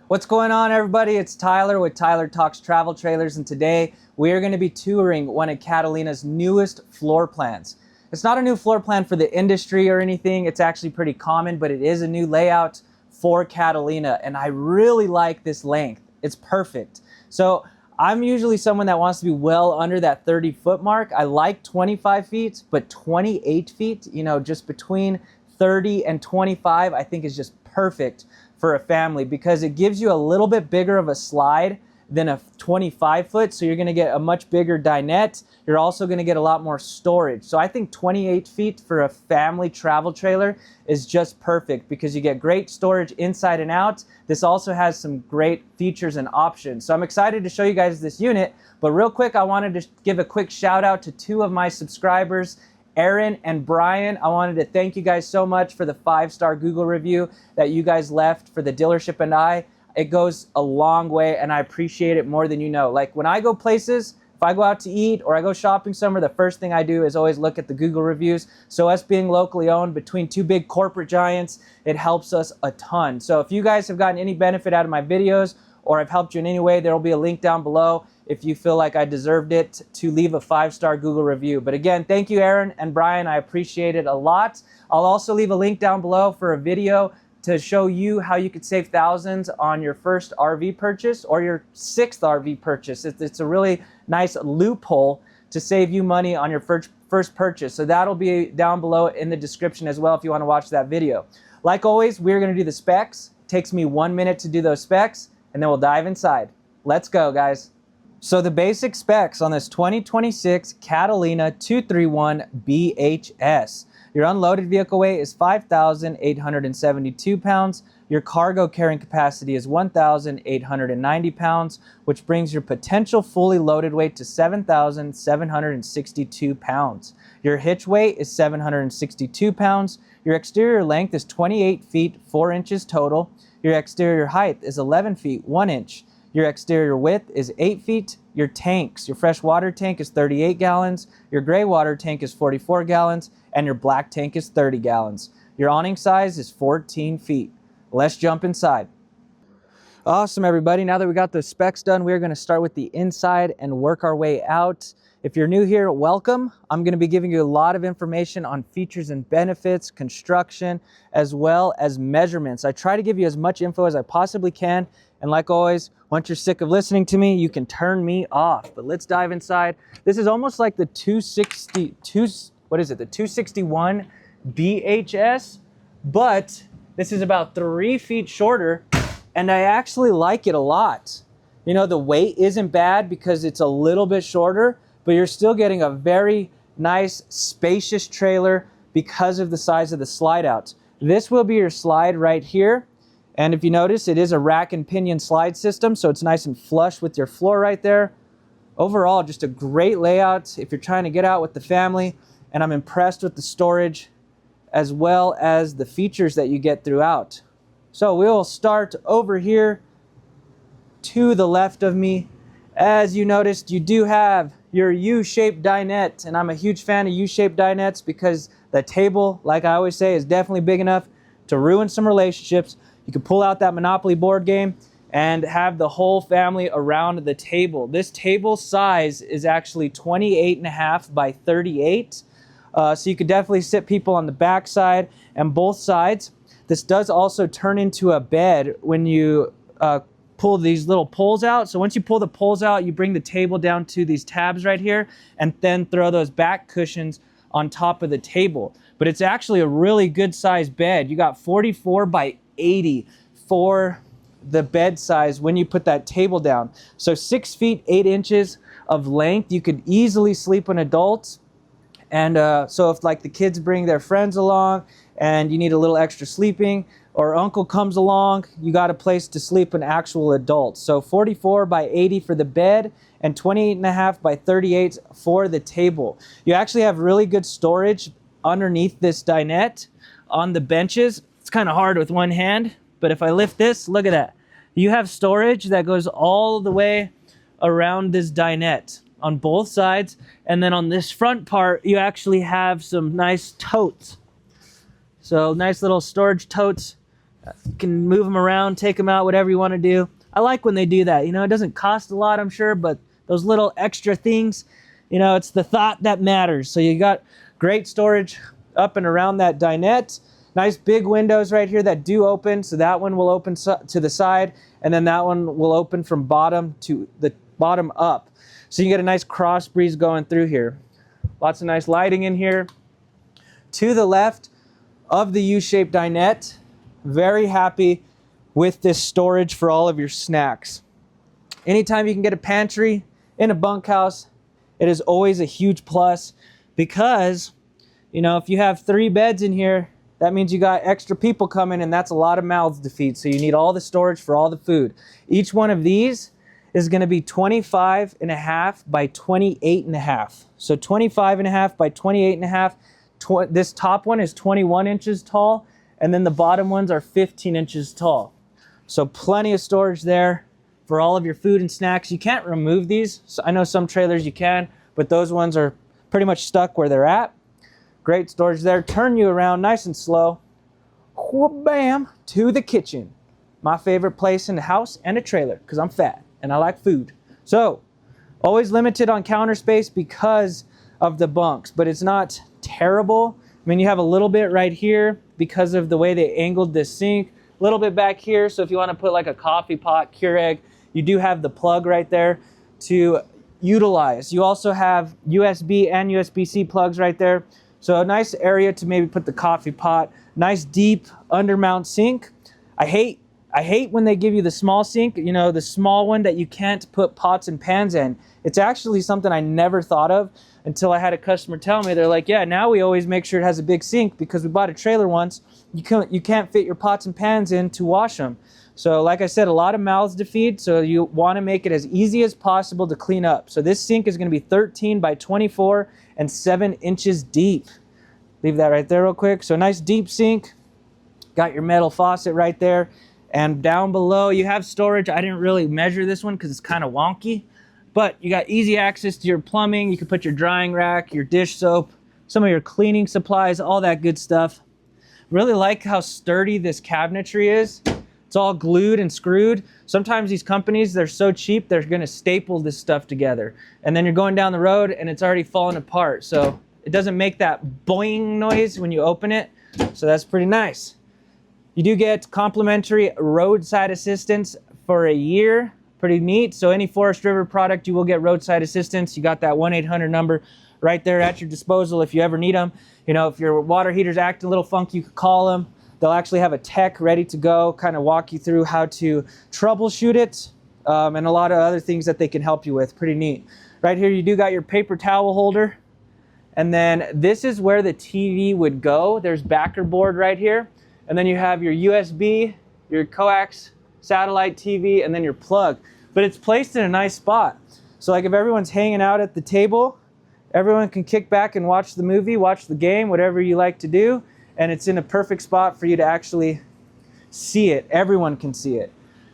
What's going on, everybody? It's Tyler with Tyler Talks Travel Trailers, and today we are going to be touring one of Catalina's newest floor plans. It's not a new floor plan for the industry or anything. It's actually pretty common, but it is a new layout for Catalina, and I really like this length. It's perfect. So I'm usually someone that wants to be well under that 30-foot mark. I like 25 feet, but 28 feet, just between 30 and 25, I think is just perfect for a family because it gives you a little bit bigger of a slide than a 25 foot. So you're going to get a much bigger dinette. You're also going to get a lot more storage. So I think 28 feet for a family travel trailer is just perfect because you get great storage inside and out. This also has some great features and options. So I'm excited to show you guys this unit, but real quick, I wanted to give a quick shout out to two of my subscribers, Aaron and Brian. I wanted to thank you guys so much for the 5-star Google review that you guys left for the dealership and I. It goes a long way and I appreciate it more than you know. Like when I go places, if I go out to eat or I go shopping somewhere, the first thing I do is always look at the Google reviews. So us being locally owned between two big corporate giants, it helps us a ton. So if you guys have gotten any benefit out of my videos or I've helped you in any way, there will be a link down below if you feel like I deserved it to leave a 5-star Google review. But again, thank you, Aaron and Brian. I appreciate it a lot. I'll also leave a link down below for a video to show you how you could save thousands on your first RV purchase or your 6th RV purchase. It's a really nice loophole to save you money on your first purchase. So that'll be down below in the description as well if you want to watch that video. Like always, we're going to do the specs. It takes me 1 minute to do those specs, and then we'll dive inside. Let's go, guys. So the basic specs on this 2026 Catalina 231 BHS. Your unloaded vehicle weight is 5,872 pounds. Your cargo carrying capacity is 1,890 pounds, which brings your potential fully loaded weight to 7,762 pounds. Your hitch weight is 762 pounds. Your exterior length is 28 feet 4 inches total. Your exterior height is 11 feet 1 inch. Your exterior width is 8 feet. Your tanks, your fresh water tank is 38 gallons. Your gray water tank is 44 gallons. And your black tank is 30 gallons. Your awning size is 14 feet. Let's jump inside. Awesome, everybody. Now that we got the specs done, we're going to start with the inside and work our way out. If you're new here, welcome. I'm going to be giving you a lot of information on features and benefits, construction, as well as measurements. I try to give you as much info as I possibly can. And like always, once you're sick of listening to me, you can turn me off. But let's dive inside. This is almost like the 261 BHS, but this is about 3 feet shorter, and I actually like it a lot. The weight isn't bad because it's a little bit shorter, but you're still getting a very nice, spacious trailer because of the size of the slide out. This will be your slide right here. And if you notice, it is a rack and pinion slide system, so it's nice and flush with your floor right there. Overall, just a great layout if you're trying to get out with the family, and I'm impressed with the storage as well as the features that you get throughout. So we'll start over here to the left of me. As you noticed, you do have your U-shaped dinette, and I'm a huge fan of U-shaped dinettes because the table, like I always say, is definitely big enough to ruin some relationships. You can pull out that Monopoly board game and have the whole family around the table. This table size is actually 28.5 by 38. So you could definitely sit people on the back side and both sides. This does also turn into a bed when you pull these little poles out. So once you pull the poles out, you bring the table down to these tabs right here and then throw those back cushions on top of the table. But it's actually a really good size bed. You got 44 by 80 for the bed size when you put that table down. So 6 feet 8 inches of length. You could easily sleep an adult. And so if like the kids bring their friends along and you need a little extra sleeping, or uncle comes along, you got a place to sleep an actual adult. So 44 by 80 for the bed and 28.5 by 38 for the table. You actually have really good storage underneath this dinette on the benches. It's kind of hard with one hand, but if I lift this, look at that. You have storage that goes all the way around this dinette on both sides. And then on this front part, you actually have some nice totes. So nice little storage totes You can move them around, take them out, whatever you want to do. I like when they do that. You know, it doesn't cost a lot, I'm sure, but those little extra things, you know, it's the thought that matters. So you got great storage up and around that dinette. Nice big windows right here that do open. So that one will open to the side, and then that one will open from bottom to the bottom up. So you get a nice cross breeze going through here. Lots of nice lighting in here. To the left of the U-shaped dinette, very happy with this storage for all of your snacks. Anytime you can get a pantry in a bunkhouse, it is always a huge plus, because, you know, if you have 3 beds in here, that means you got extra people coming, and that's a lot of mouths to feed. So you need all the storage for all the food. Each one of these is going to be 25.5 by 28.5. So 25.5 by 28.5. This top one is 21 inches tall, and then the bottom ones are 15 inches tall. So plenty of storage there for all of your food and snacks. You can't remove these. So I know some trailers you can, but those ones are pretty much stuck where they're at. Great storage there. Turn you around nice and slow. Bam, to the kitchen. My favorite place in the house and a trailer, because I'm fat and I like food. So always limited on counter space because of the bunks, but it's not terrible. I mean, you have a little bit right here because of the way they angled this sink. A little bit back here, so if you want to put like a coffee pot, Keurig, you do have the plug right there to utilize. You also have USB and USB-C plugs right there. So a nice area to maybe put the coffee pot. Nice deep undermount sink. I hate when they give you the small sink, you know, the small one that you can't put pots and pans in. It's actually something I never thought of until I had a customer tell me. They're like, yeah, now we always make sure it has a big sink because we bought a trailer once. You can't fit your pots and pans in to wash them. So like I said, a lot of mouths to feed, so you want to make it as easy as possible to clean up. So this sink is going to be 13 by 24 and 7 inches deep. Leave that right there real quick. So nice deep sink. Got your metal faucet right there. And down below you have storage. I didn't really measure this one because it's kind of wonky. But you got easy access to your plumbing. You can put your drying rack, your dish soap, some of your cleaning supplies, all that good stuff. Really like how sturdy this cabinetry is. It's all glued and screwed. Sometimes these companies, they're so cheap, they're gonna staple this stuff together. And then you're going down the road and it's already falling apart. So it doesn't make that boing noise when you open it. So that's pretty nice. You do get complimentary roadside assistance for a year. Pretty neat. So any Forest River product, you will get roadside assistance. You got that 1-800 number right there at your disposal if you ever need them. You know, if your water heater's acting a little funky, you can call them. They'll actually have a tech ready to go, kind of walk you through how to troubleshoot it, and a lot of other things that they can help you with. Pretty neat. Right here, you do got your paper towel holder. And then this is where the TV would go. There's backer board right here. And then you have your USB, your coax, satellite TV, and then your plug. But it's placed in a nice spot. So like if everyone's hanging out at the table, everyone can kick back and watch the movie, watch the game, whatever you like to do. And it's in a perfect spot for you to actually see it. Everyone can see it.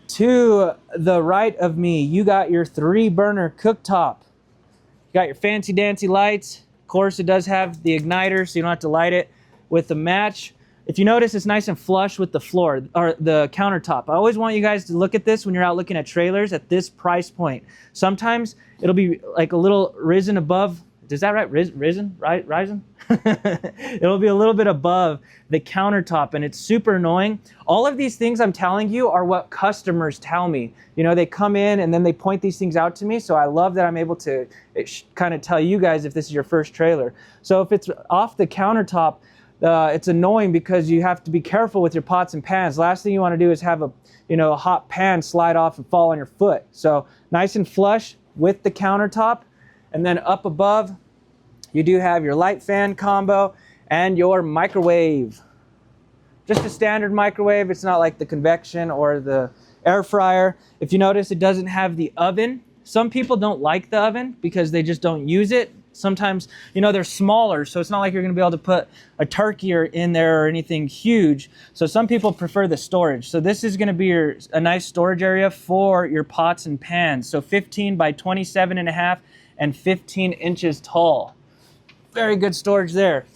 To the right of me, you got your 3-burner cooktop. You got your fancy dancy lights. Of course, it does have the igniter, so you don't have to light it with the match. If you notice, it's nice and flush with the floor or the countertop. I always want you guys to look at this when you're out looking at trailers at this price point. Sometimes it'll be like a little risen above. Is that right? Risen? Right? Rising? It'll be a little bit above the countertop, and it's super annoying. All of these things I'm telling you are what customers tell me. You know, they come in and then they point these things out to me. So I love that I'm able to kind of tell you guys if this is your first trailer. So if it's off the countertop, it's annoying because you have to be careful with your pots and pans. Last thing you want to do is have a hot pan slide off and fall on your foot. So nice and flush with the countertop. And then up above, you do have your light fan combo and your microwave. Just a standard microwave. It's not like the convection or the air fryer. If you notice, it doesn't have the oven. Some people don't like the oven because they just don't use it. Sometimes, they're smaller, so it's not like you're going to be able to put a turkey in there or anything huge. So some people prefer the storage. So this is going to be a nice storage area for your pots and pans. So 15 by 27.5 and 15 inches tall. Very good storage there.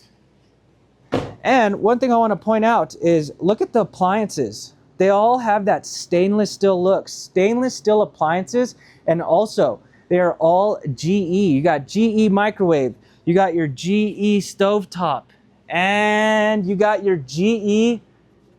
And one thing I want to point out is look at the appliances. They all have that stainless steel look. Stainless steel appliances, and also they are all GE. You got GE microwave, you got your GE stovetop, and you got your GE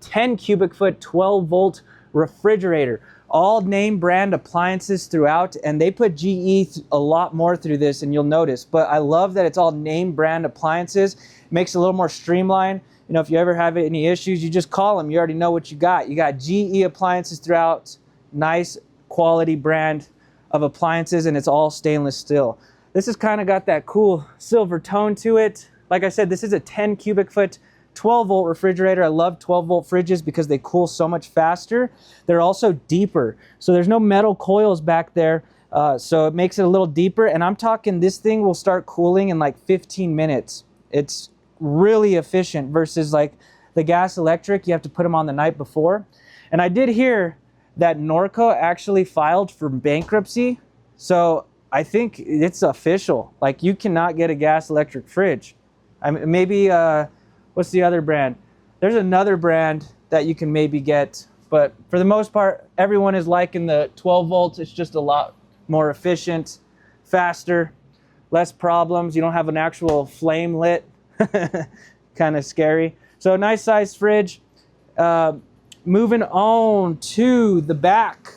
10 cubic foot 12 volt refrigerator. All name brand appliances throughout, and they put GE a lot more through this, and you'll notice. But I love that it's all name brand appliances. It makes it a little more streamlined. You know, if you ever have any issues, you just call them. You already know what you got. You got GE appliances throughout. Nice quality brand of appliances, and it's all stainless steel. This has kind of got that cool silver tone to it. Like I said, this is a 10 cubic foot 12 volt refrigerator. I love 12 volt fridges because they cool so much faster. They're also deeper, so there's no metal coils back there, so it makes it a little deeper. And I'm talking, this thing will start cooling in like 15 minutes. It's really efficient versus like the gas electric. You have to put them on the night before. And I did hear that Norco actually filed for bankruptcy, so I think it's official. Like, you cannot get a gas electric fridge. I mean, maybe what's the other brand? There's another brand that you can maybe get, but for the most part, everyone is liking the 12 volts. It's just a lot more efficient, faster, less problems. You don't have an actual flame lit. Kind of scary. So nice size fridge. Moving on to the back,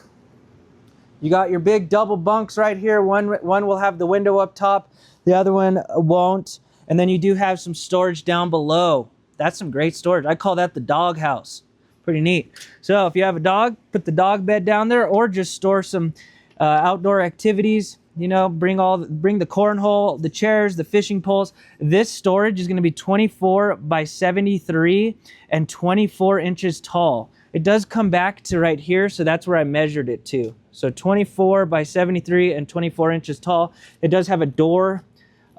you got your big double bunks right here. One will have the window up top, the other one won't. And then you do have some storage down below. That's some great storage. I call that the dog house. Pretty neat. So if you have a dog, put the dog bed down there, or just store some outdoor activities. You know, bring the cornhole, the chairs, the fishing poles. This storage is going to be 24 by 73 and 24 inches tall. It does come back to right here, so that's where I measured it to. So 24 by 73 and 24 inches tall. It does have a door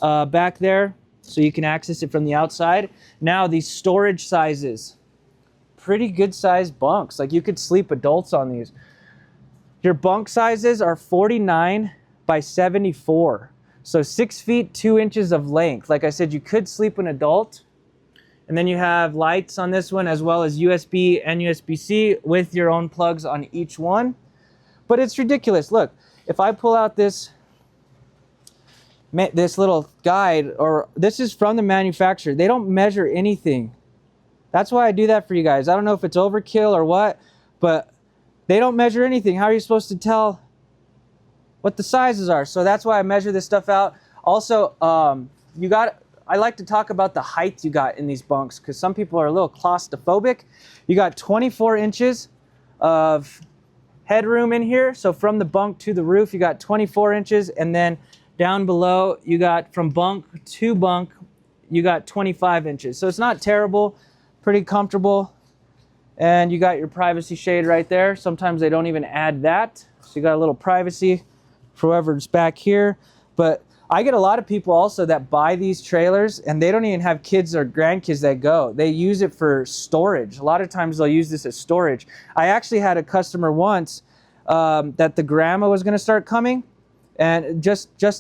back there, so you can access it from the outside. Now, these storage sizes, pretty good sized bunks. Like, you could sleep adults on these. Your bunk sizes are 49 by 74. So 6 feet 2 inches of length. Like I said, you could sleep an adult. And then you have lights on this one, as well as USB and USB-C with your own plugs on each one. But it's ridiculous. Look, if I pull out this little guide, or this is from the manufacturer, they don't measure anything. That's why I do that for you guys. I don't know if it's overkill or what, but they don't measure anything. How are you supposed to tell what the sizes are? So that's why I measure this stuff out. Also, I like to talk about the height you got in these bunks, because some people are a little claustrophobic. You got 24 inches of headroom in here. So from the bunk to the roof, you got 24 inches. And then down below, you got from bunk to bunk, you got 25 inches. So it's not terrible, pretty comfortable. And you got your privacy shade right there. Sometimes they don't even add that. So you got a little privacy for whoever's back here. But I get a lot of people also that buy these trailers, and they don't even have kids or grandkids that go. They use it for storage. A lot of times they'll use this as storage. I actually had a customer once that the grandma was going to start coming, and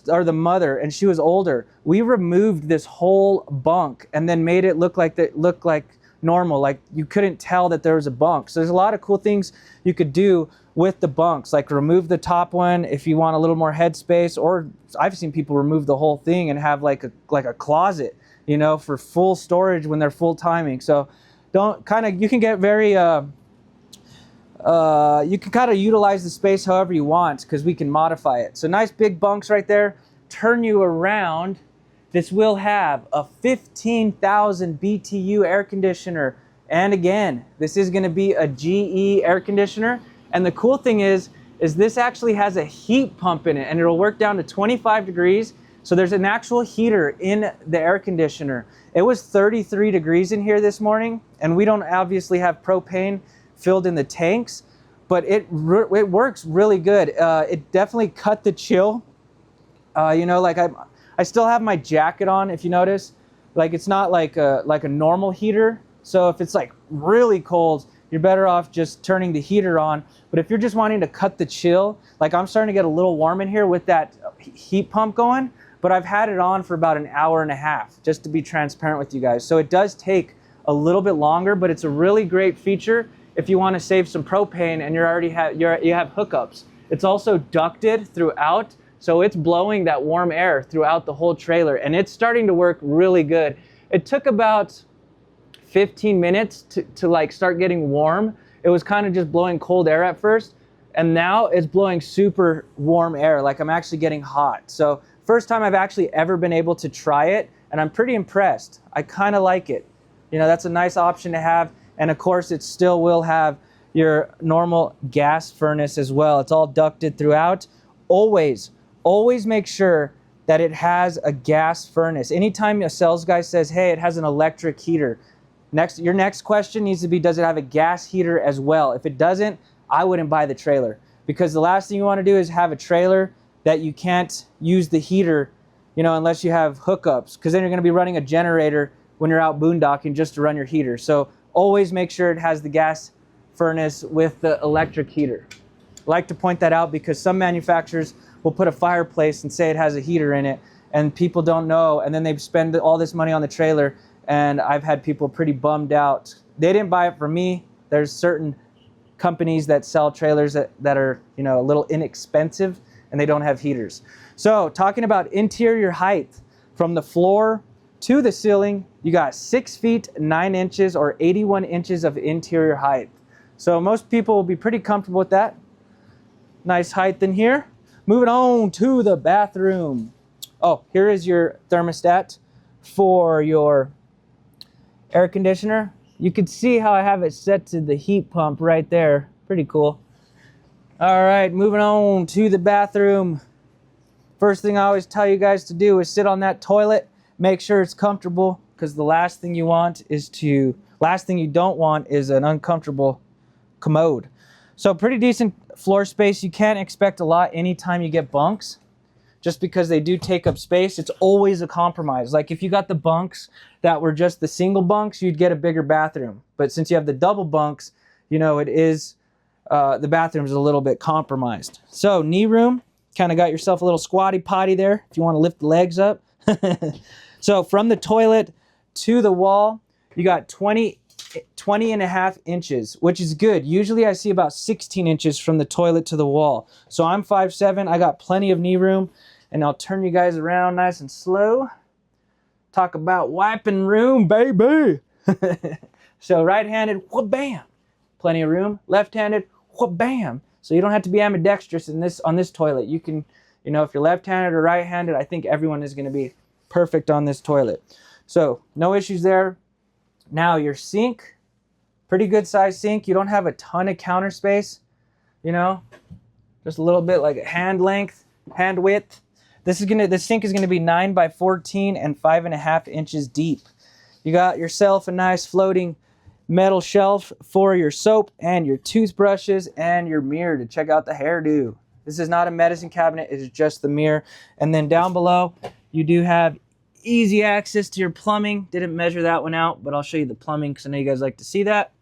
or the mother, and she was older. We removed this whole bunk and then made it look like normal, like you couldn't tell that there was a bunk. So there's a lot of cool things you could do with the bunks, like remove the top one if you want a little more headspace, or I've seen people remove the whole thing and have like a closet, you know, for full storage when they're full timing. So you can get very you can kind of utilize the space however you want, because we can modify it. So nice big bunks right there. Turn you around. This will have a 15,000 BTU air conditioner. And again, this is going to be a GE air conditioner. And the cool thing is this actually has a heat pump in it, and it'll work down to 25 degrees. So there's an actual heater in the air conditioner. It was 33 degrees in here this morning, and we don't obviously have propane filled in the tanks, but it works really good. It definitely cut the chill. You know, like I still have my jacket on, if you notice. Like, it's not like a normal heater. So if it's like really cold, you're better off just turning the heater on. But if you're just wanting to cut the chill, like I'm starting to get a little warm in here with that heat pump going, but I've had it on for about an hour and a half, just to be transparent with you guys. So it does take a little bit longer, but it's a really great feature if you want to save some propane and you have hookups. It's also ducted throughout, so it's blowing that warm air throughout the whole trailer, and it's starting to work really good. It took about 15 minutes to like start getting warm. It was kind of just blowing cold air at first, and now it's blowing super warm air, like I'm actually getting hot. So first time I've actually ever been able to try it, and I'm pretty impressed. I kind of like it. You know, that's a nice option to have, and of course it still will have your normal gas furnace as well. It's all ducted throughout. Always make sure that it has a gas furnace. Anytime a sales guy says, hey, it has an electric heater, your next question needs to be, does it have a gas heater as well? If it doesn't, I wouldn't buy the trailer, because the last thing you want to do is have a trailer that you can't use the heater, you know, unless you have hookups, because then you're going to be running a generator when you're out boondocking just to run your heater. So always make sure it has the gas furnace with the electric heater. I like to point that out because some manufacturers will put a fireplace and say it has a heater in it, and people don't know, and then they spend all this money on the trailer, and I've had people pretty bummed out. They didn't buy it from me. There's certain companies that sell trailers that are, you know, a little inexpensive, and they don't have heaters. So talking about interior height, from the floor to the ceiling, you got 6 feet 9 inches or 81 inches of interior height. So most people will be pretty comfortable with that. Nice height in here. Moving on to the bathroom. Oh, here is your thermostat for your air conditioner. You can see how I have it set to the heat pump right there. Pretty cool. All right, moving on to the bathroom. First thing I always tell you guys to do is sit on that toilet. Make sure it's comfortable, because the last thing you don't want is an uncomfortable commode. So pretty decent floor space. You can't expect a lot anytime you get bunks, just because they do take up space. It's always a compromise. Like if you got the bunks that were just the single bunks, you'd get a bigger bathroom. But since you have the double bunks, you know, it is, the bathroom's a little bit compromised. So knee room, kind of got yourself a little squatty potty there if you want to lift the legs up. So from the toilet to the wall, you got 20 and a half inches, which is good. Usually I see about 16 inches from the toilet to the wall. So I'm 5'7", I got plenty of knee room, and I'll turn you guys around nice and slow. Talk about wiping room, baby. So right-handed, wha-bam, plenty of room. Left-handed, wha-bam. So you don't have to be ambidextrous on this toilet. You can, you know, if you're left-handed or right-handed, I think everyone is going to be perfect on this toilet. So no issues there. Now your sink, pretty good size sink. You don't have a ton of counter space, you know, just a little bit, like a hand length, hand width. The sink is gonna be 9 by 14 and 5.5 inches deep. You got yourself a nice floating metal shelf for your soap and your toothbrushes and your mirror to check out the hairdo. This is not a medicine cabinet, it is just the mirror. And then down below, you do have easy access to your plumbing. Didn't measure that one out, but I'll show you the plumbing because I know you guys like to see that.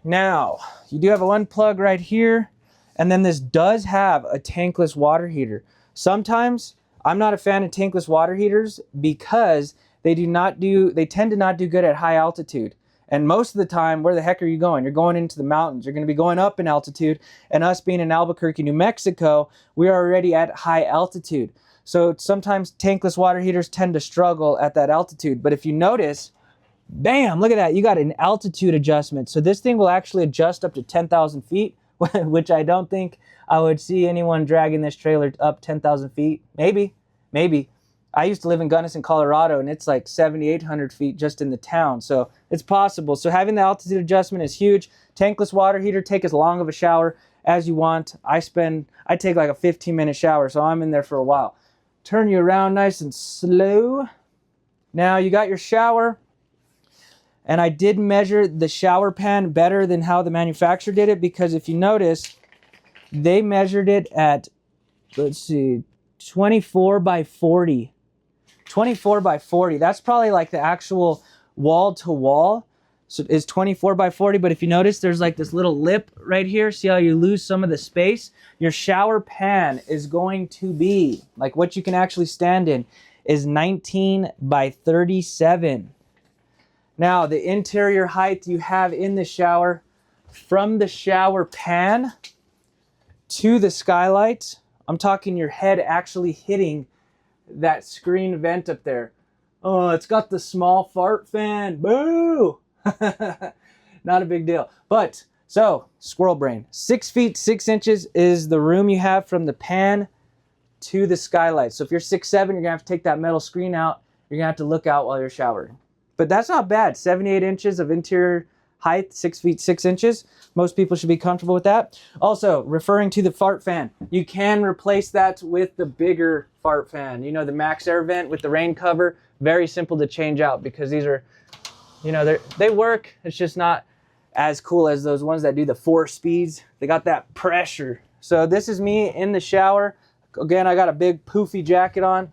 Now, you do have one plug right here, and then this does have a tankless water heater. Sometimes I'm not a fan of tankless water heaters because they tend to not do good at high altitude. And most of the time, where the heck are you going? You're going into the mountains. You're going to be going up in altitude, and us being in Albuquerque, New Mexico, we are already at high altitude. So sometimes tankless water heaters tend to struggle at that altitude. But if you notice, bam, look at that. You got an altitude adjustment. So this thing will actually adjust up to 10,000 feet, which I don't think I would see anyone dragging this trailer up 10,000 feet. Maybe. I used to live in Gunnison, Colorado, and it's like 7,800 feet just in the town. So it's possible. So having the altitude adjustment is huge. Tankless water heater, take as long of a shower as you want. I take like a 15-minute shower, so I'm in there for a while. Turn you around nice and slow. Now you got your shower, and I did measure the shower pan better than how the manufacturer did it, because if you notice, they measured it at, let's see, 24 by 40. 24 by 40. That's probably like the actual wall to wall. So it's 24 by 40, but if you notice, there's like this little lip right here. See how you lose some of the space? Your shower pan is going to be, like what you can actually stand in, is 19 by 37. Now, the interior height you have in the shower, from the shower pan to the skylight, I'm talking your head actually hitting that screen vent up there. Oh, it's got the small fart fan. Boo! Not a big deal. But, so, squirrel brain. 6 feet 6 inches is the room you have from the pan to the skylight. So if you're 6'7", you're going to have to take that metal screen out. You're going to have to look out while you're showering. But that's not bad. 78 inches of interior height, 6 feet 6 inches. Most people should be comfortable with that. Also, referring to the fart fan, you can replace that with the bigger fart fan. You know, the max air vent with the rain cover. Very simple to change out because these are, you know, they work. It's just not as cool as those ones that do the 4 speeds. They got that pressure. So this is me in the shower. Again, I got a big poofy jacket on.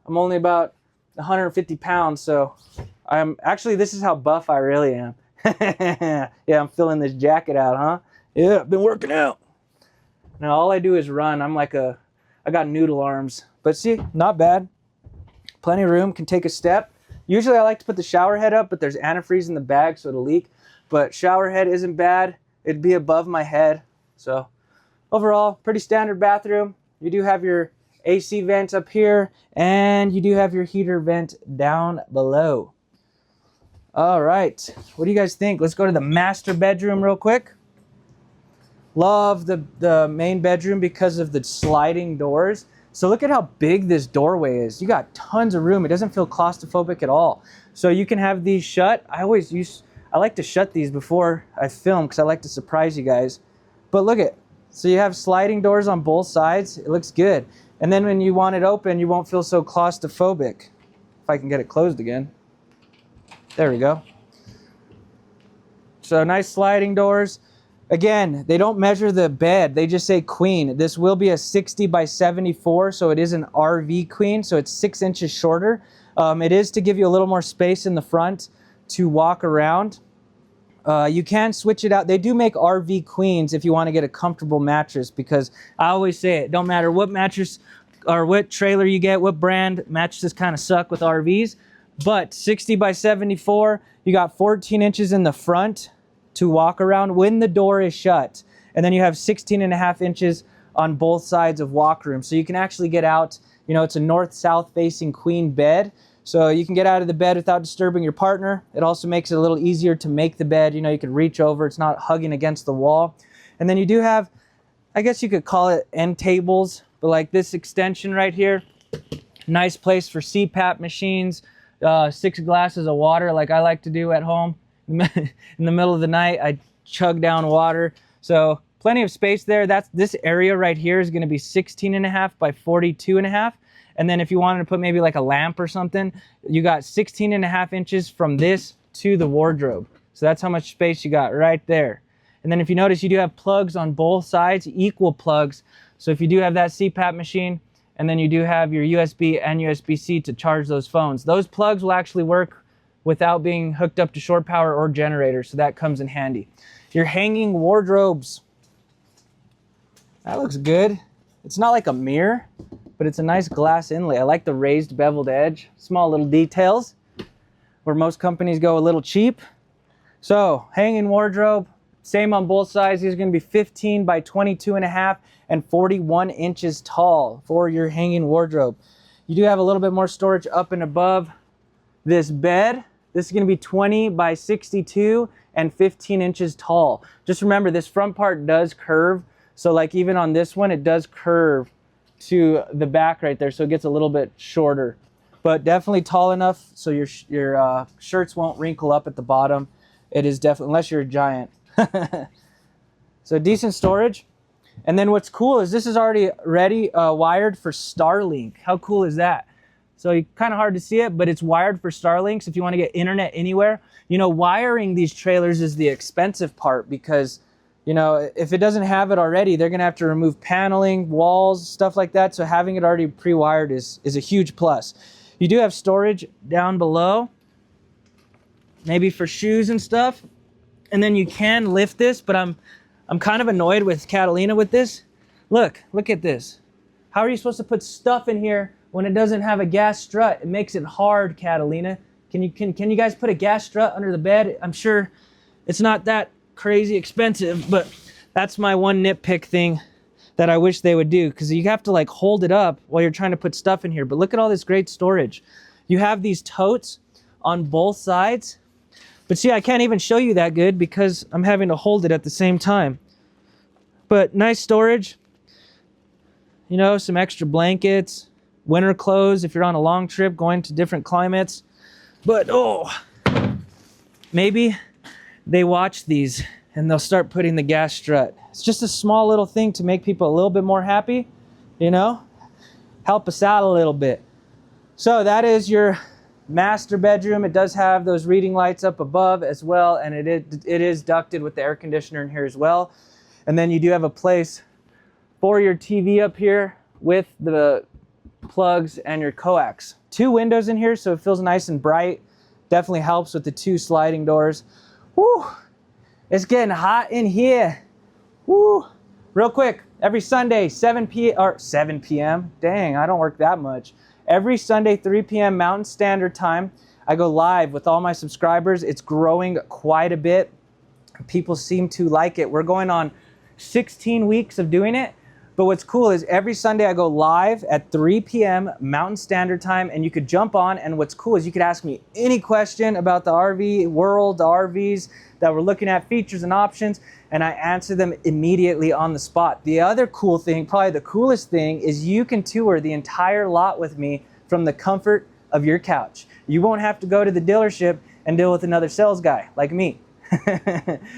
I'm only about 150 pounds, so this is how buff I really am. Yeah, I'm filling this jacket out, huh? Yeah, I've been working out. Now all I do is run. I got noodle arms. But see, not bad. Plenty of room, can take a step. Usually I like to put the shower head up, but there's antifreeze in the bag, so it'll leak. But shower head isn't bad. It'd be above my head. So overall, pretty standard bathroom. You do have your AC vent up here, and you do have your heater vent down below. All right, what do you guys think? Let's go to the master bedroom real quick. Love the main bedroom because of the sliding doors. So look at how big this doorway is. You got tons of room. It doesn't feel claustrophobic at all. So you can have these shut. I like to shut these before I film because I like to surprise you guys. But look at, so you have sliding doors on both sides. It looks good. And then when you want it open, you won't feel so claustrophobic. If I can get it closed again. There we go. So nice sliding doors. Again, they don't measure the bed. They just say queen. This will be a 60 by 74, so it is an RV queen, so it's 6 inches shorter. It is to give you a little more space in the front to walk around. You can switch it out. They do make RV queens if you want to get a comfortable mattress, because I always say it, don't matter what mattress or what trailer you get, what brand, mattresses kind of suck with RVs. But 60 by 74, you got 14 inches in the front to walk around when the door is shut. And then you have 16.5 inches on both sides of walk room. So you can actually get out, you know, it's a north-south facing queen bed. So you can get out of the bed without disturbing your partner. It also makes it a little easier to make the bed. You know, you can reach over. It's not hugging against the wall. And then you do have, I guess you could call it end tables, but like this extension right here, nice place for CPAP machines, 6 glasses of water like I like to do at home. In the middle of the night, I chug down water. So plenty of space there. This area right here is going to be 16.5 by 42.5. And then if you wanted to put maybe like a lamp or something, you got 16.5 inches from this to the wardrobe. So that's how much space you got right there. And then if you notice, you do have plugs on both sides, equal plugs. So if you do have that CPAP machine, and then you do have your USB and USB-C to charge those phones, those plugs will actually work without being hooked up to shore power or generator. So that comes in handy. Your hanging wardrobes. That looks good. It's not like a mirror, but it's a nice glass inlay. I like the raised beveled edge. Small little details where most companies go a little cheap. So hanging wardrobe, same on both sides. These are going to be 15 by 22.5 and 41 inches tall for your hanging wardrobe. You do have a little bit more storage up and above this bed. This is going to be 20 by 62 and 15 inches tall. Just remember, this front part does curve. So like even on this one, it does curve to the back right there. So it gets a little bit shorter, but definitely tall enough so your shirts won't wrinkle up at the bottom. It is definitely, unless you're a giant. So decent storage. And then what's cool is this is already ready, wired for Starlink. How cool is that? So kind of hard to see it, but it's wired for Starlinks if you want to get internet anywhere. You know, wiring these trailers is the expensive part because, you know, if it doesn't have it already, they're going to have to remove paneling, walls, stuff like that. So having it already pre-wired is a huge plus. You do have storage down below, maybe for shoes and stuff. And then you can lift this, but I'm kind of annoyed with Catalina with this. Look at this. How are you supposed to put stuff in here when it doesn't have a gas strut? It makes it hard, Catalina. Can you guys put a gas strut under the bed? I'm sure it's not that crazy expensive, but that's my one nitpick thing that I wish they would do, because you have to like hold it up while you're trying to put stuff in here. But look at all this great storage. You have these totes on both sides, but see, I can't even show you that good because I'm having to hold it at the same time. But nice storage, you know, some extra blankets, winter clothes if you're on a long trip going to different climates. But oh, maybe they watch these and they'll start putting the gas strut. It's just a small little thing to make people a little bit more happy, you know, help us out a little bit. So that is your master bedroom. It does have those reading lights up above as well, and it is ducted with the air conditioner in here as well. And then you do have a place for your TV up here with the plugs and your coax. 2 windows in here, so it feels nice and bright. Definitely helps with the 2 sliding doors. Woo! It's getting hot in here. Woo! Real quick, every Sunday, 7 p.m. Dang, I don't work that much. Every Sunday, 3 p.m. Mountain Standard Time, I go live with all my subscribers. It's growing quite a bit. People seem to like it. We're going on 16 weeks of doing it. But what's cool is every Sunday I go live at 3 p.m. Mountain Standard Time, and you could jump on, and what's cool is you could ask me any question about the RV world, the RVs that we're looking at, features and options, and I answer them immediately on the spot. The other cool thing, probably the coolest thing, is you can tour the entire lot with me from the comfort of your couch. You won't have to go to the dealership and deal with another sales guy like me.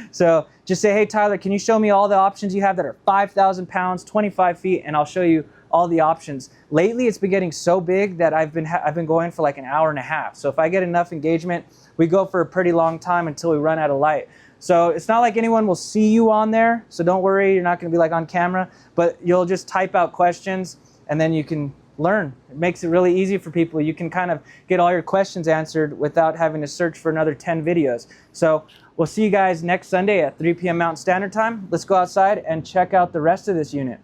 So just say, hey Tyler, can you show me all the options you have that are 5,000 pounds, 25 feet, and I'll show you all the options. Lately it's been getting so big that I've been going for like an hour and a half. So if I get enough engagement, we go for a pretty long time until we run out of light. So it's not like anyone will see you on there, so don't worry, you're not going to be like on camera, but you'll just type out questions and then you can learn. It makes it really easy for people. You can kind of get all your questions answered without having to search for another 10 videos. So we'll see you guys next Sunday at 3 p.m. Mountain Standard Time. Let's go outside and check out the rest of this unit.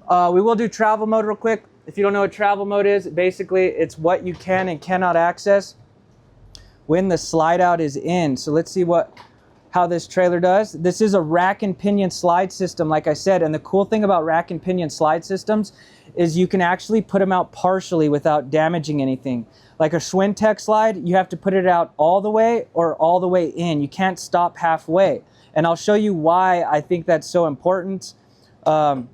We will do travel mode real quick. If you don't know what travel mode is, basically it's what you can and cannot access when the slide out is in. So let's see how this trailer does. This is a rack and pinion slide system, like I said, and the cool thing about rack and pinion slide systems is you can actually put them out partially without damaging anything. Like a Schwinn-Tech slide, you have to put it out all the way or all the way in. You can't stop halfway. And I'll show you why I think that's so important to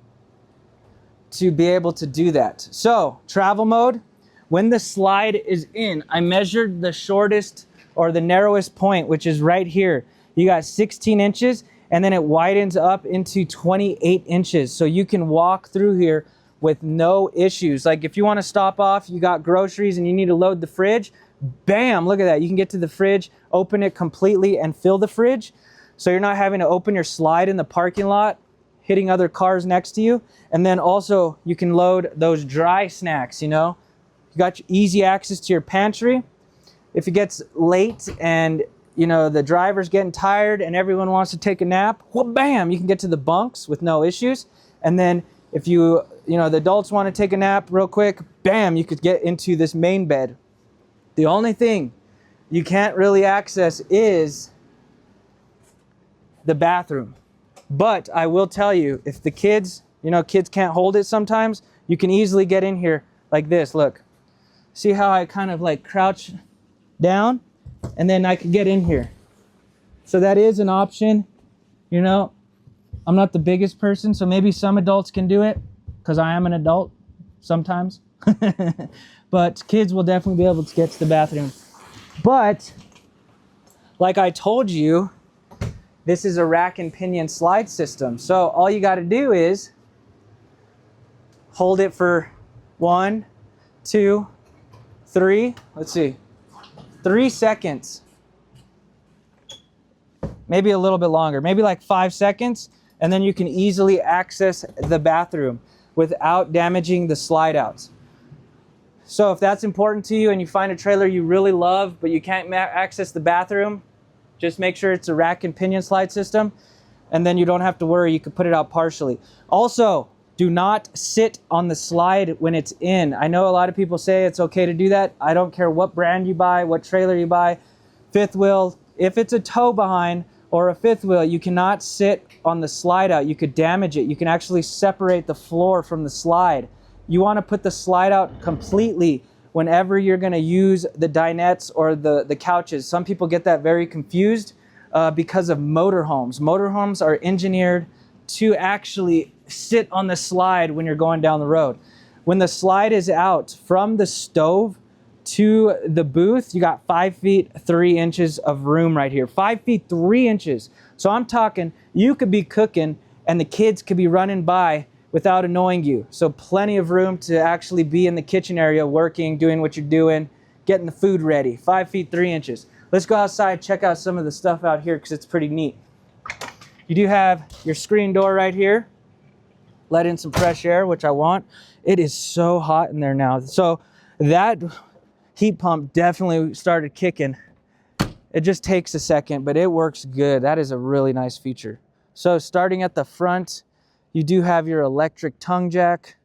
be able to do that. So, travel mode, when the slide is in, I measured the shortest or the narrowest point, which is right here. You got 16 inches, and then it widens up into 28 inches. So you can walk through here with no issues. Like if you want to stop off, you got groceries and you need to load the fridge, bam, look at that. You can get to the fridge, open it completely and fill the fridge. So you're not having to open your slide in the parking lot, hitting other cars next to you. And then also you can load those dry snacks, you know. You got easy access to your pantry. If it gets late and you know the driver's getting tired and everyone wants to take a nap, well, bam, you can get to the bunks with no issues. And then if the adults want to take a nap real quick, bam, you could get into this main bed. The only thing you can't really access is the bathroom. But I will tell you, if the kids can't hold it sometimes, you can easily get in here like this. Look, see how I kind of like crouch down and then I can get in here. So that is an option. You know, I'm not the biggest person, so maybe some adults can do it because I am an adult sometimes. But kids will definitely be able to get to the bathroom. But like I told you, this is a rack and pinion slide system. So all you got to do is hold it for 1, 2, 3, let's see, 3 seconds. Maybe a little bit longer, maybe like 5 seconds, and then you can easily access the bathroom without damaging the slide outs. So if that's important to you and you find a trailer you really love, but you can't access the bathroom, just make sure it's a rack and pinion slide system, and then you don't have to worry, you can put it out partially. Also, Do not sit on the slide when it's in. I know a lot of people say it's okay to do that. I don't care what brand you buy, what trailer you buy. Fifth wheel, if it's a tow behind or a fifth wheel, you cannot sit on the slide out. You could damage it. You can actually separate the floor from the slide. You want to put the slide out completely whenever you're going to use the dinettes or the couches. Some people get that very confused because of motorhomes. Motorhomes are engineered to actually sit on the slide when you're going down the road. When the slide is out from the stove to the booth, you got 5 feet 3 inches of room right here. 5 feet 3 inches. So I'm talking, you could be cooking and the kids could be running by without annoying you. So plenty of room to actually be in the kitchen area working, doing what you're doing, getting the food ready. 5 feet 3 inches. Let's go outside, check out some of the stuff out here because it's pretty neat. You do have your screen door right here. Let in some fresh air, which I want. It is so hot in there now. So that heat pump definitely started kicking. It just takes a second, but it works good. That is a really nice feature. So starting at the front, you do have your electric tongue jack.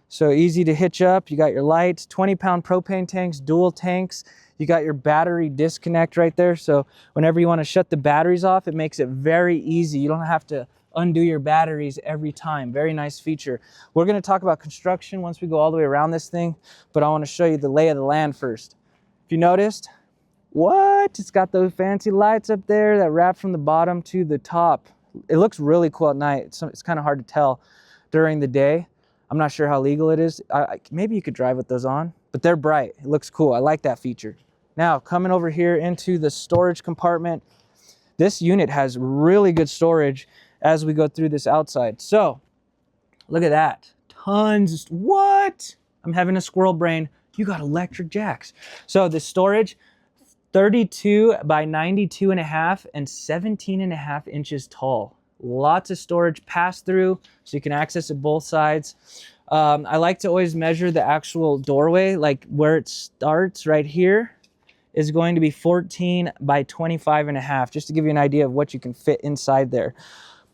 So easy to hitch up. You got your lights, 20-pound propane tanks, dual tanks. You got your battery disconnect right there. So whenever you want to shut the batteries off, it makes it very easy. You don't have to undo your batteries every time. Very nice feature. We're going to talk about construction once we go all the way around this thing, but I want to show you the lay of the land first. If you noticed, what? It's got those fancy lights up there that wrap from the bottom to the top. It looks really cool at night. It's kind of hard to tell during the day. I'm not sure how legal it is. Maybe you could drive with those on, but they're bright. It looks cool. I like that feature. Now, coming over here into the storage compartment, this unit has really good storage as we go through this outside. So, look at that. Tons. What? I'm having a squirrel brain. You got electric jacks. So, the storage, 32 by 92 and a half and 17 and a half inches tall. Lots of storage pass through, so you can access it both sides. I like to always measure the actual doorway, like where it starts right here is going to be 14 by 25 and a half, just to give you an idea of what you can fit inside there.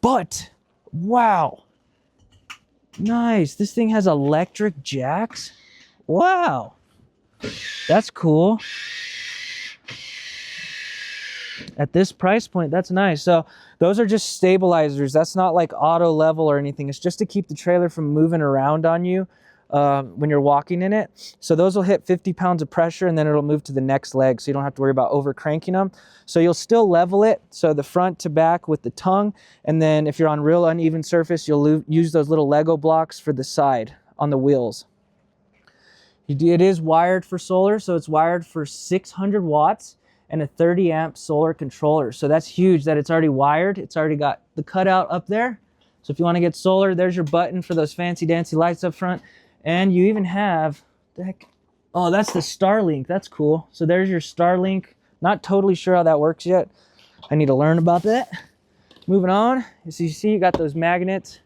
But, wow, nice. This thing has electric jacks. Wow, that's cool. At this price point, that's nice. So those are just stabilizers. That's not like auto level or anything. It's just to keep the trailer from moving around on you when you're walking in it. So those will hit 50 pounds of pressure and then it'll move to the next leg. So you don't have to worry about over cranking them. So you'll still level it. So the front to back with the tongue. And then if you're on real uneven surface, you'll use those little Lego blocks for the side on the wheels. It is wired for solar. So it's wired for 600 watts. And a 30 amp solar controller. So that's huge that it's already wired. It's already got the cutout up there. So if you want to get solar, there's your button for those fancy dancy lights up front. And you even have, the heck, oh, that's the Starlink. That's cool. So there's your Starlink. Not totally sure how that works yet. I need to learn about that. Moving on, as you see, you got those magnets.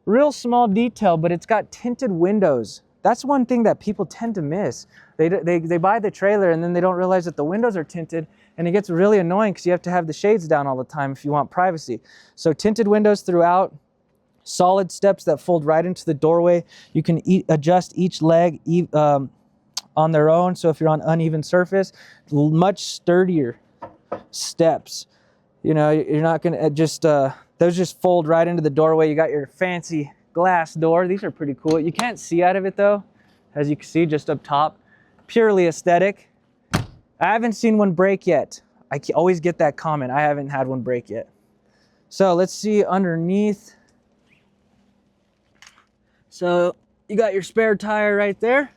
Real small detail, but it's got tinted windows. That's one thing that people tend to miss. They buy the trailer and then they don't realize that the windows are tinted, and it gets really annoying because you have to have the shades down all the time if you want privacy. So tinted windows throughout, solid steps that fold right into the doorway. You can adjust each leg on their own. So if you're on uneven surface, much sturdier steps. You know, you're not gonna those just fold right into the doorway. You got your fancy glass door. These are pretty cool. You can't see out of it though, as you can see just up top. Purely aesthetic. I haven't seen one break yet. I always get that comment. I haven't had one break yet. So let's see underneath. So you got your spare tire right there.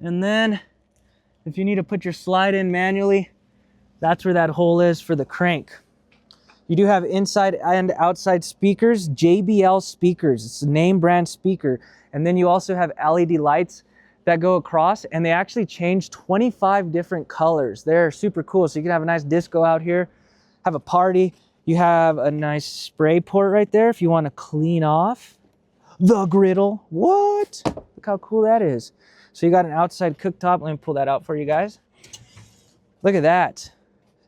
And then if you need to put your slide in manually, that's where that hole is for the crank. You do have inside and outside speakers, JBL speakers. It's a name brand speaker. And then you also have LED lights that go across, and they actually change 25 different colors. They're super cool. So you can have a nice disco out here, have a party. You have a nice spray port right there if you want to clean off the griddle. What? Look how cool that is. So you got an outside cooktop. Let me pull that out for you guys. Look at that.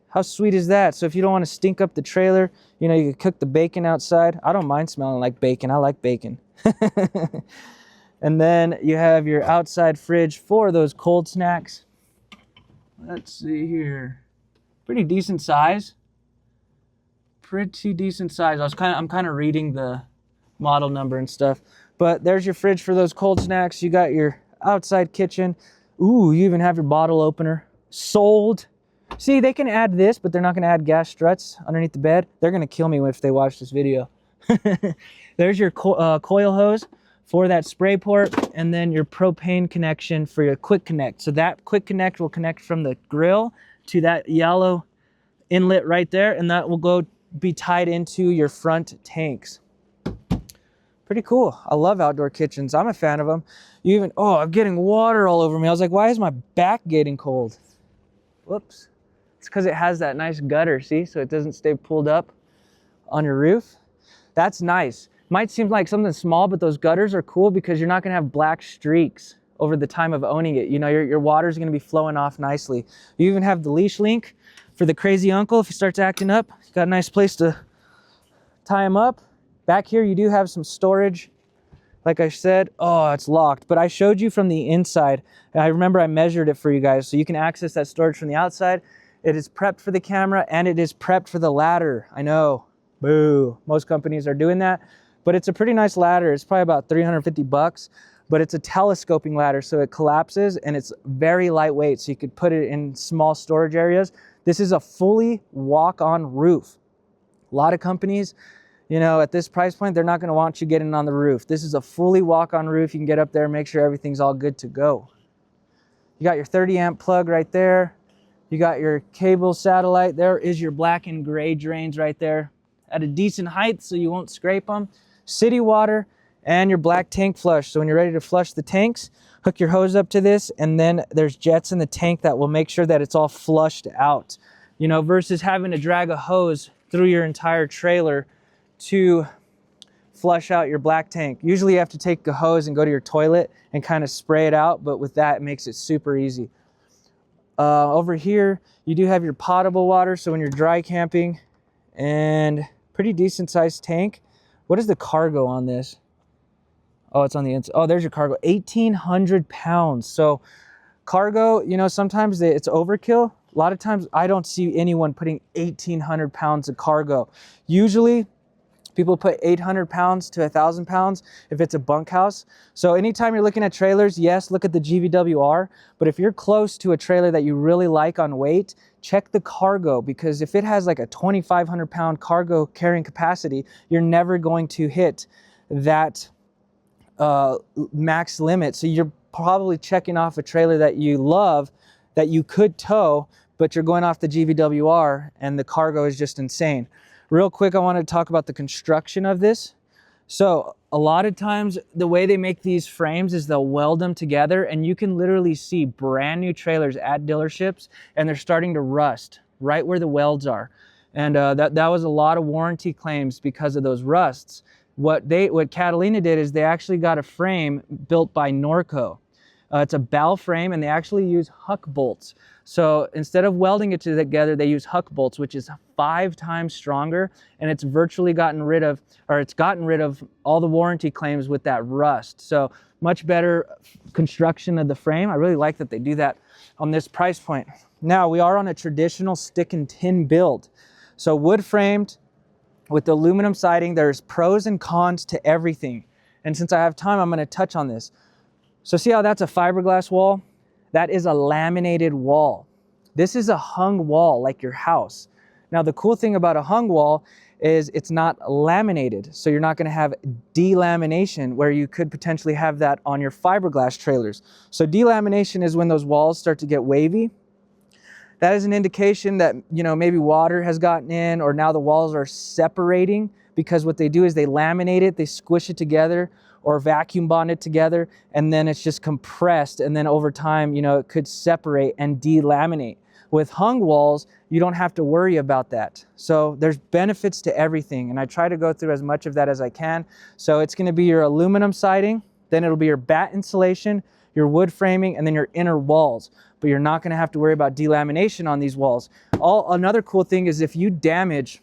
How sweet is that? So if you don't want to stink up the trailer, you know, you could cook the bacon outside. I don't mind smelling like bacon. I like bacon. And then you have your outside fridge for those cold snacks. Let's see here. Pretty decent size. Pretty decent size. I'm kind of reading the model number and stuff. But there's your fridge for those cold snacks. You got your outside kitchen. Ooh, you even have your bottle opener. Sold. See, they can add this, but they're not going to add gas struts underneath the bed. They're going to kill me if they watch this video. There's your coil hose for that spray port, and then your propane connection for your quick connect. So that quick connect will connect from the grill to that yellow inlet right there, and that will be tied into your front tanks. Pretty cool. I love outdoor kitchens. I'm a fan of them. You even, oh, I'm getting water all over me. I was like, why is my back getting cold? Whoops. It's because it has that nice gutter, see? So it doesn't stay pulled up on your roof. That's nice. Might seem like something small, but those gutters are cool because you're not going to have black streaks over the time of owning it. You know, your water's going to be flowing off nicely. You even have the leash link for the crazy uncle if he starts acting up. You got a nice place to tie him up. Back here, you do have some storage. Like I said, oh, it's locked, but I showed you from the inside. And I remember I measured it for you guys, so you can access that storage from the outside. It is prepped for the camera, and it is prepped for the ladder. I know, boo. Most companies are doing that. But it's a pretty nice ladder. It's probably about 350 bucks, but it's a telescoping ladder, so it collapses and it's very lightweight, so you could put it in small storage areas. This is a fully walk-on roof. A lot of companies, you know, at this price point, they're not going to want you getting on the roof. This is a fully walk-on roof. You can get up there and make sure everything's all good to go. You got your 30 amp plug right there. You got your cable satellite. There is your black and gray drains right there at a decent height, so you won't scrape them. City water, and your black tank flush. So when you're ready to flush the tanks, hook your hose up to this, and then there's jets in the tank that will make sure that it's all flushed out. You know, versus having to drag a hose through your entire trailer to flush out your black tank. Usually you have to take a hose and go to your toilet and kind of spray it out, but with that, it makes it super easy. Over here, you do have your potable water, so when you're dry camping, and pretty decent sized tank. What is the cargo on this? Oh, it's on the inside. Oh, there's your cargo, 1,800 pounds. So cargo, you know, sometimes it's overkill. A lot of times I don't see anyone putting 1,800 pounds of cargo. Usually people put 800 pounds to 1,000 pounds if it's a bunkhouse. So anytime you're looking at trailers, yes, look at the GVWR. But if you're close to a trailer that you really like on weight, check the cargo, because if it has like a 2,500 pound cargo carrying capacity, you're never going to hit that max limit. So you're probably checking off a trailer that you love, that you could tow, but you're going off the GVWR and the cargo is just insane. Real quick, I want to talk about the construction of this. So a lot of times the way they make these frames is they'll weld them together, and you can literally see brand new trailers at dealerships and they're starting to rust right where the welds are. And that was a lot of warranty claims because of those rusts. What Catalina did is they actually got a frame built by Norco. It's a bow frame, and they actually use huck bolts. So instead of welding it together, they use huck bolts, which is 5 times stronger, and it's virtually gotten rid of all the warranty claims with that rust. So much better construction of the frame. I really like that they do that on this price point. Now we are on a traditional stick and tin build. So wood framed with aluminum siding. There's pros and cons to everything. And since I have time, I'm going to touch on this. So see how that's a fiberglass wall? That is a laminated wall. This is a hung wall like your house. Now the cool thing about a hung wall is it's not laminated. So you're not going to have delamination where you could potentially have that on your fiberglass trailers. So delamination is when those walls start to get wavy. That is an indication that, you know, maybe water has gotten in, or now the walls are separating, because what they do is they laminate it, they squish it together, or vacuum bond it together, and then it's just compressed, and then over time, you know, it could separate and delaminate. With hung walls, you don't have to worry about that. So there's benefits to everything, and I try to go through as much of that as I can. So it's going to be your aluminum siding, then it'll be your batt insulation, your wood framing, and then your inner walls. But you're not going to have to worry about delamination on these walls. Another cool thing is if you damage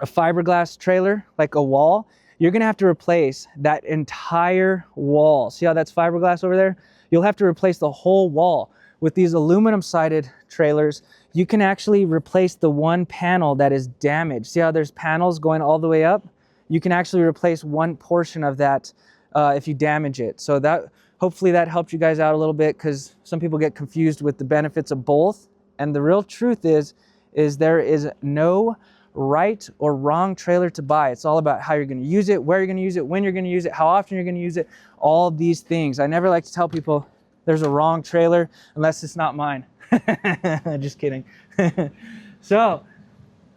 a fiberglass trailer, like a wall, you're going to have to replace that entire wall. See how that's fiberglass over there? You'll have to replace the whole wall. With these aluminum sided trailers, you can actually replace the one panel that is damaged. See how there's panels going all the way up? You can actually replace one portion of that if you damage it. So that hopefully that helped you guys out a little bit, because some people get confused with the benefits of both. And the real truth is there is no right or wrong trailer to buy. It's all about how you're going to use it, where you're going to use it, when you're going to use it, how often you're going to use it, all these things. I never like to tell people there's a wrong trailer unless it's not mine. Just kidding. So,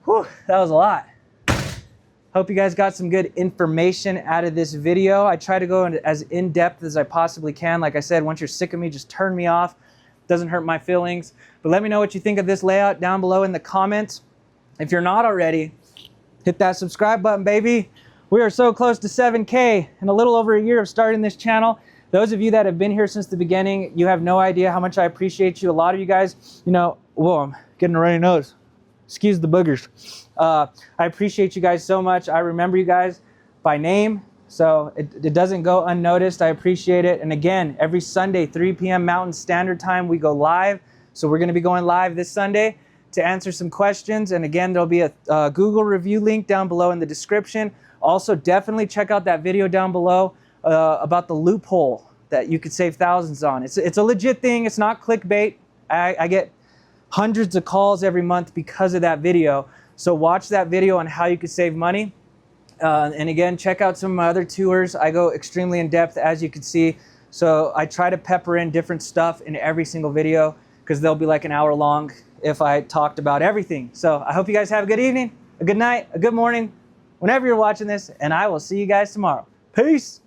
whew, that was a lot. Hope you guys got some good information out of this video. I try to go as in-depth as I possibly can. Like I said, once you're sick of me, just turn me off. Doesn't hurt my feelings. But let me know what you think of this layout down below in the comments. If you're not already, hit that subscribe button, baby. We are so close to 7K in a little over a year of starting this channel. Those of you that have been here since the beginning, you have no idea how much I appreciate you. A lot of you guys, you know, whoa, I'm getting a runny nose. Excuse the boogers. I appreciate you guys so much. I remember you guys by name, so it doesn't go unnoticed. I appreciate it. And again, every Sunday, 3 p.m. Mountain Standard Time, we go live. So we're going to be going live this Sunday to answer some questions. And again, there'll be a Google review link down below in the description. Also, definitely check out that video down below about the loophole that you could save thousands on. It's a legit thing. It's not clickbait. I get hundreds of calls every month because of that video. So watch that video on how you could save money. And again, check out some of my other tours. I go extremely in depth, as you can see. So I try to pepper in different stuff in every single video, because they'll be like an hour long if I talked about everything. So I hope you guys have a good evening, a good night, a good morning, whenever you're watching this, and I will see you guys tomorrow. Peace.